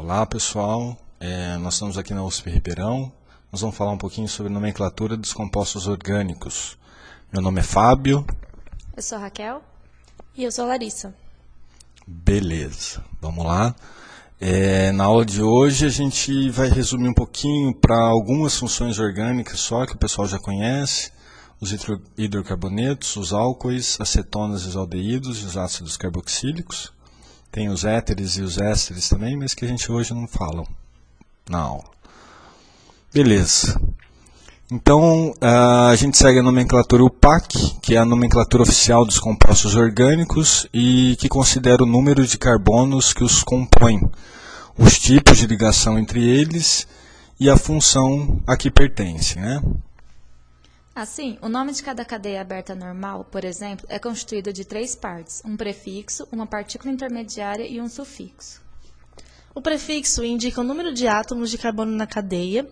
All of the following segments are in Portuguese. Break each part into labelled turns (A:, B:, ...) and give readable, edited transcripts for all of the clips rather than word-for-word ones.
A: Olá pessoal, nós estamos aqui na USP Ribeirão. Nós vamos falar um pouquinho sobre nomenclatura dos compostos orgânicos. Meu nome é Fábio.
B: Eu sou a Raquel.
C: E eu sou a Larissa.
A: Beleza, vamos lá. Na aula de hoje a gente vai resumir um pouquinho para algumas funções orgânicas só, que o pessoal já conhece. Os hidrocarbonetos, os álcoois, acetonas e os aldeídos e os ácidos carboxílicos. Tem os éteres e os ésteres também, mas que a gente hoje não fala na aula. Beleza. Então, a gente segue a nomenclatura UPAC, que é a nomenclatura oficial dos compostos orgânicos e que considera o número de carbonos que os compõem, os tipos de ligação entre eles e a função a que pertence, né?
B: Assim, o nome de cada cadeia aberta normal, por exemplo, é constituído de 3 partes, um prefixo, uma partícula intermediária e um sufixo.
C: O prefixo indica o número de átomos de carbono na cadeia.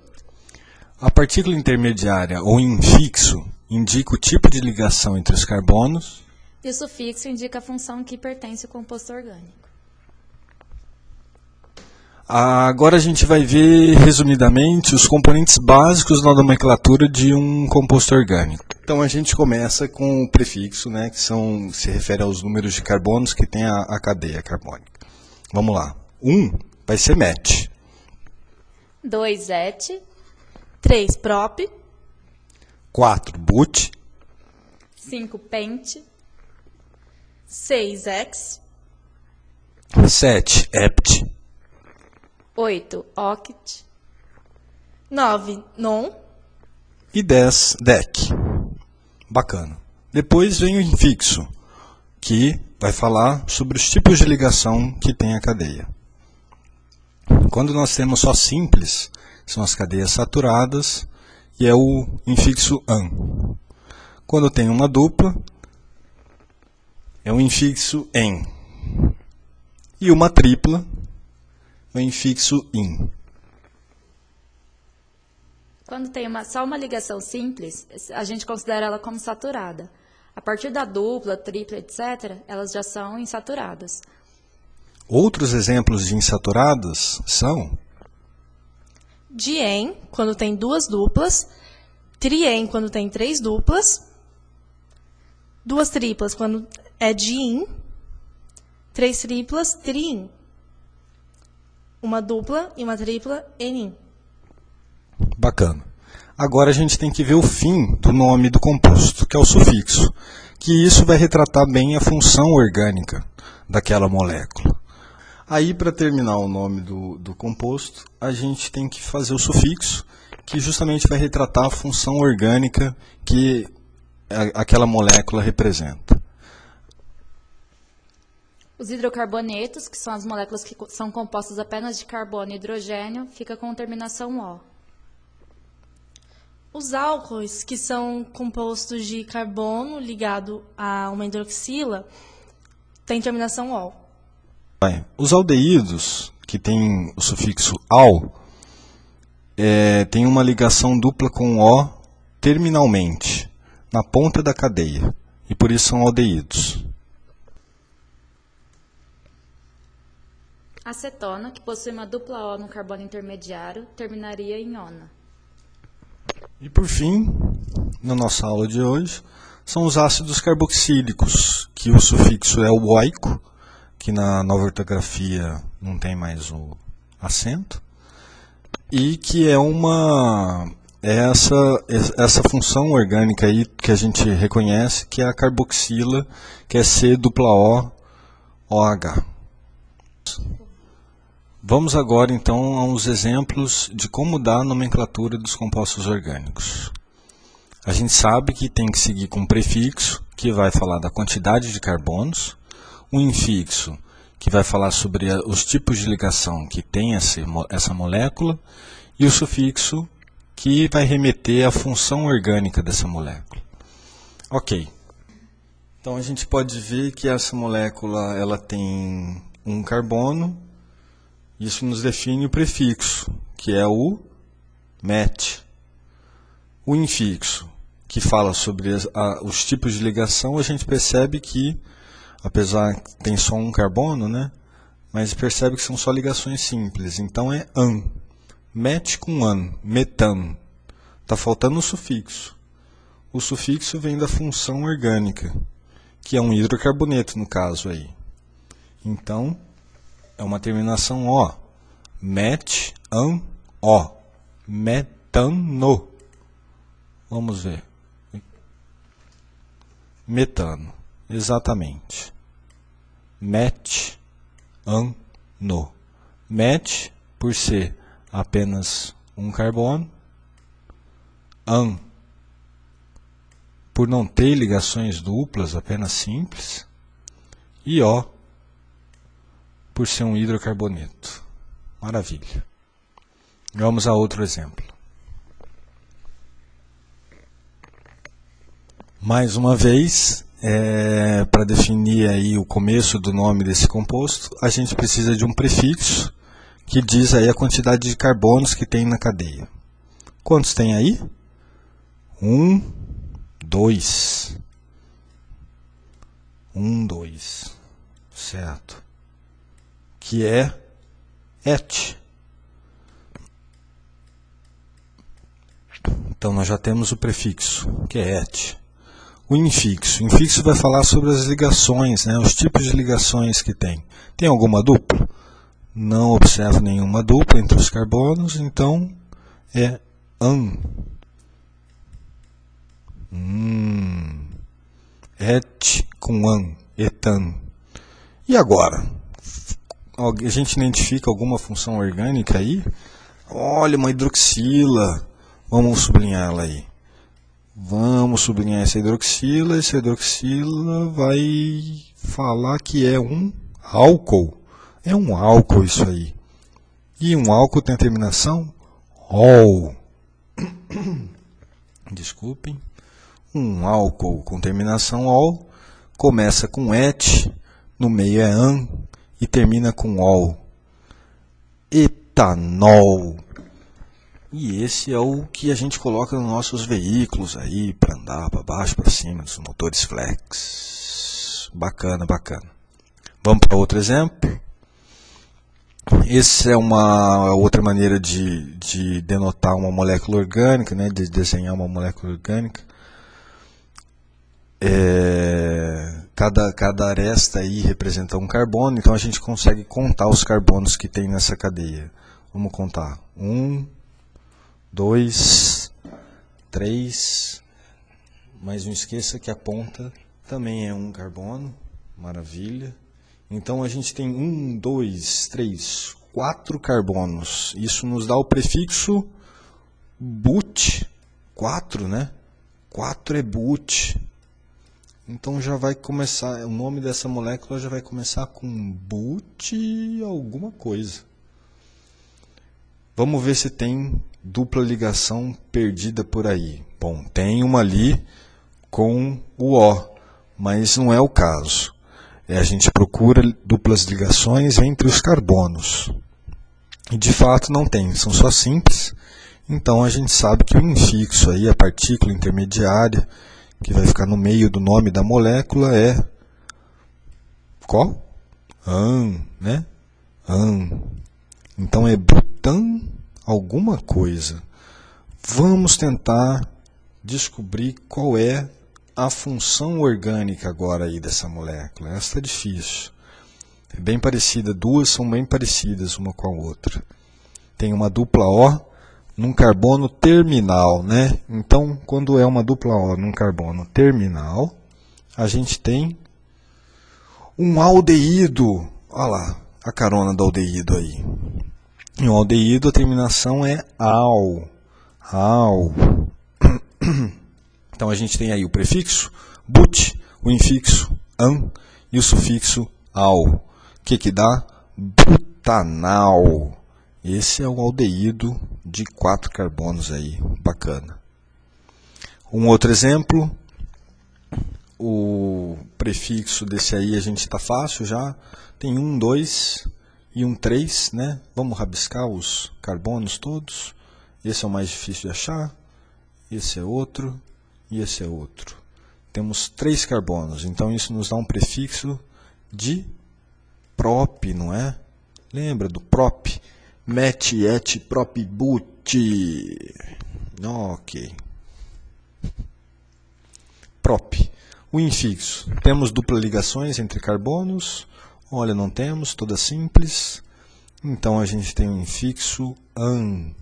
A: A partícula intermediária, ou infixo, indica o tipo de ligação entre os carbonos.
B: E o sufixo indica a função a que pertence o composto orgânico.
A: Agora a gente vai ver, resumidamente, os componentes básicos na nomenclatura de um composto orgânico. Então a gente começa com o prefixo, né, que se refere aos números de carbonos que tem a cadeia carbônica. Vamos lá. 1 vai ser met.
B: 2 et.
C: 3 prop.
A: 4 but.
B: 5 pent.
C: 6 ex.
A: 7 hept.
B: 8 oct.
C: 9 non.
A: E 10 dec. Bacana. Depois vem o infixo, que vai falar sobre os tipos de ligação que tem a cadeia. Quando nós temos só simples, são as cadeias saturadas e é o infixo an. Quando tem uma dupla, é o infixo en. E uma tripla, o infixo in.
B: Quando tem só uma ligação simples, a gente considera ela como saturada. A partir da dupla, tripla, etc., elas já são insaturadas.
A: Outros exemplos de insaturadas são
C: Dien, quando tem 2 duplas. Trien, quando tem 3 duplas. 2 triplas, quando é din. 3 triplas, trin. Uma dupla e uma tripla, enin.
A: Bacana. Agora a gente tem que ver o fim do nome do composto, que é o sufixo, que isso vai retratar bem a função orgânica daquela molécula. Aí, para terminar o nome do composto, a gente tem que fazer o sufixo, que justamente vai retratar a função orgânica que aquela molécula representa.
B: Os hidrocarbonetos, que são as moléculas que são compostas apenas de carbono e hidrogênio, fica com terminação O.
C: Os álcoois, que são compostos de carbono ligado a uma hidroxila, tem terminação O.
A: Os aldeídos, que tem o sufixo al, tem uma ligação dupla com O terminalmente, na ponta da cadeia, e por isso são aldeídos.
B: Acetona, que possui uma dupla O no carbono intermediário, terminaria em ona.
A: E por fim, na nossa aula de hoje, são os ácidos carboxílicos, que o sufixo é o oico, que na nova ortografia não tem mais o acento, e que é essa função orgânica aí que a gente reconhece, que é a carboxila, que é C-O-OH. Vamos agora, então, a uns exemplos de como dar a nomenclatura dos compostos orgânicos. A gente sabe que tem que seguir com um prefixo, que vai falar da quantidade de carbonos, um infixo, que vai falar sobre os tipos de ligação que tem essa molécula, e o sufixo, que vai remeter à função orgânica dessa molécula. Ok. Então, a gente pode ver que essa molécula ela tem um carbono. Isso nos define o prefixo, que é o met. O infixo, que fala sobre os tipos de ligação, a gente percebe que, apesar que tem só um carbono, né, mas percebe que são só ligações simples. Então é an. Met com an, metan. Está faltando o sufixo. O sufixo vem da função orgânica, que é um hidrocarboneto no caso aí. Então, é uma terminação O. Met, an, O. Metano. Vamos ver. Metano. Exatamente. Met, an, no. Met, por ser apenas um carbono. An, por não ter ligações duplas, apenas simples. E O, por ser um hidrocarboneto. Maravilha. Vamos a outro exemplo. Mais uma vez, para definir aí o começo do nome desse composto, a gente precisa de um prefixo que diz aí a quantidade de carbonos que tem na cadeia. Quantos tem aí? 1, 2. 1, 2. Certo. Que é et. Então, nós já temos o prefixo, que é et. O infixo. O infixo vai falar sobre as ligações, né, os tipos de ligações que tem. Tem alguma dupla? Não observo nenhuma dupla entre os carbonos, então é an. Et com an, etan. E agora? A gente identifica alguma função orgânica aí? Olha, uma hidroxila. Vamos sublinhar ela aí. Vamos sublinhar essa hidroxila. Essa hidroxila vai falar que é um álcool. É um álcool isso aí. E um álcool tem a terminação ol. Desculpem. Um álcool com terminação ol começa com et, no meio é an e termina com ol. Etanol. E esse é o que a gente coloca nos nossos veículos aí para andar para baixo, para cima, dos motores flex. Bacana, bacana. Vamos para outro exemplo. Essa é uma outra maneira de denotar uma molécula orgânica, né, de desenhar uma molécula orgânica. Cada aresta aí representa um carbono, então a gente consegue contar os carbonos que tem nessa cadeia. Vamos contar. 1, 2, 3, mas não esqueça que a ponta também é um carbono, maravilha. Então a gente tem 1, 2, 3, 4 carbonos, isso nos dá o prefixo but, 4, né? 4 é but, então já vai começar, o nome dessa molécula já vai começar com but alguma coisa. Vamos ver se tem dupla ligação perdida por aí. Bom, tem uma ali com o O, mas não é o caso. A gente procura duplas ligações entre os carbonos. E de fato não tem, são só simples. Então a gente sabe que o infixo aí, a partícula intermediária, que vai ficar no meio do nome da molécula, é qual? An, né? An. Então é butan alguma coisa. Vamos tentar descobrir qual é a função orgânica agora aí dessa molécula. Essa é difícil. É bem parecida, duas são bem parecidas uma com a outra. Tem uma dupla O num carbono terminal, né? Então, quando é uma dupla O num carbono terminal, a gente tem um aldeído. Olha lá, a carona do aldeído aí. E o aldeído, a terminação é al. Al. Então a gente tem aí o prefixo but, o infixo an e o sufixo al. O que dá? Butanal. Esse é o aldeído de 4 carbonos aí. Bacana. Um outro exemplo. O prefixo desse aí a gente está fácil já. Tem 1, 2 e um 3, né? Vamos rabiscar os carbonos todos. Esse é o mais difícil de achar. Esse é outro. E esse é outro. Temos 3 carbonos, então isso nos dá um prefixo de prop, não é? Lembra do prop? Met, et, prop, but. Ok. Prop. O infixo. Temos dupla ligações entre carbonos. Olha, não temos, toda simples. Então a gente tem o infixo an,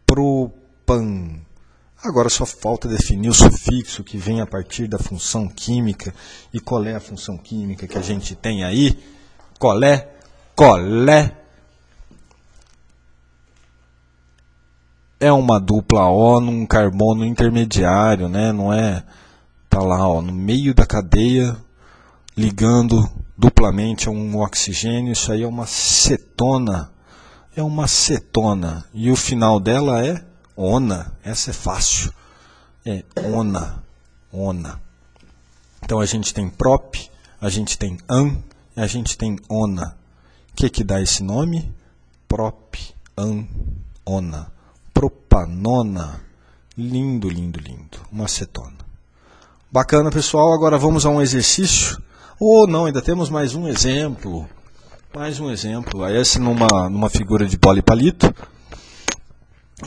A: propan. Agora só falta definir o sufixo que vem a partir da função química. E qual é a função química que a gente tem aí? Colé. É uma dupla O num carbono intermediário, né? Não é? Tá lá, ó, no meio da cadeia, ligando duplamente a um oxigênio. Isso aí é uma cetona. É uma cetona. E o final dela é ona. Essa é fácil. É ona. Então a gente tem prop, a gente tem an, e a gente tem ona. O que dá esse nome? Prop, an, ona. Propanona. Lindo. Uma cetona. Bacana, pessoal. Agora vamos a um exercício. Não, ainda temos mais um exemplo. Esse numa figura de bola e palito.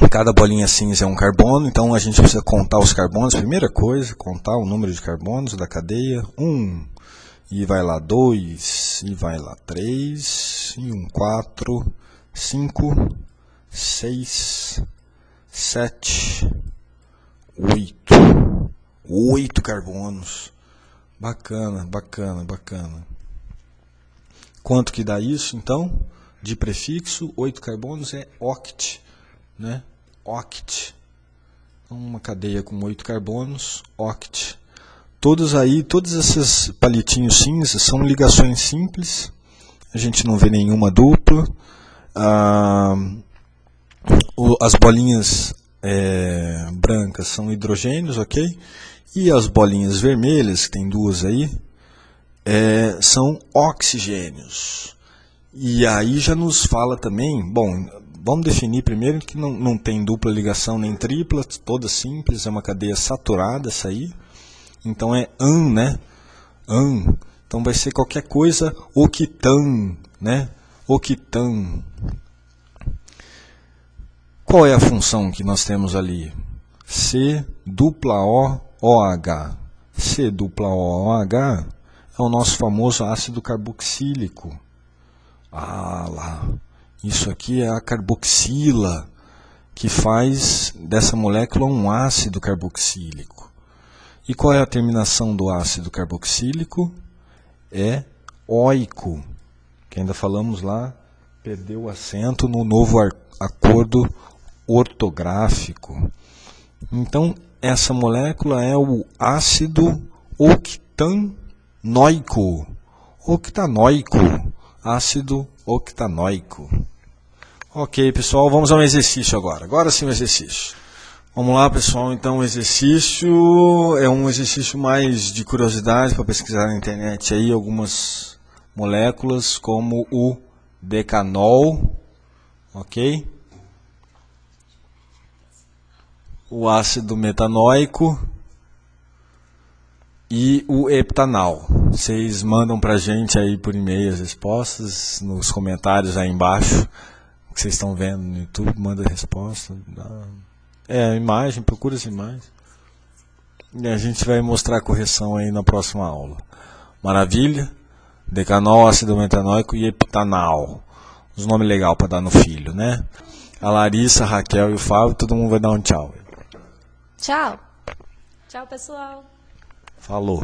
A: Cada bolinha cinza é um carbono, então a gente precisa contar os carbonos. Primeira coisa, contar o número de carbonos da cadeia. 1, e vai lá 2, e vai lá 3, e 4, 5, 6, 7, 8. 8 carbonos. Bacana. Quanto que dá isso, então? De prefixo, 8 carbonos é oct, né? Oct. Então, uma cadeia com 8 carbonos, oct. Todos esses palitinhos cinzas são ligações simples. A gente não vê nenhuma dupla. As bolinhas brancas são hidrogênios, ok? E as bolinhas vermelhas, que tem duas aí, são oxigênios. E aí já nos fala também, bom, vamos definir primeiro que não tem dupla ligação nem tripla, toda simples, é uma cadeia saturada essa aí. Então é an, né? An. Então vai ser qualquer coisa octan, né? Octan. Qual é a função que nós temos ali? C dupla O OH. C dupla O OH é o nosso famoso ácido carboxílico. Lá. Isso aqui é a carboxila, que faz dessa molécula um ácido carboxílico. E qual é a terminação do ácido carboxílico? É oico, que ainda falamos lá, perdeu o acento no novo acordo ortográfico. Então, essa molécula é o ácido octanoico. Ácido octanoico. Ok, pessoal, vamos a um exercício agora. Agora sim, um exercício. Vamos lá, pessoal. Então, o exercício é um exercício mais de curiosidade para pesquisar na internet aí algumas moléculas, como o decanol, ok? O ácido metanóico e o heptanal. Vocês mandam pra gente aí por e-mail as respostas, nos comentários aí embaixo, que vocês estão vendo no YouTube, manda a resposta. Imagem, procura as imagens. E a gente vai mostrar a correção aí na próxima aula. Maravilha? Decanol, ácido metanóico e heptanal. Os nomes legais para dar no filho, né? A Larissa, a Raquel e o Fábio, todo mundo vai dar um tchau.
C: Tchau. Tchau, pessoal.
A: Falou.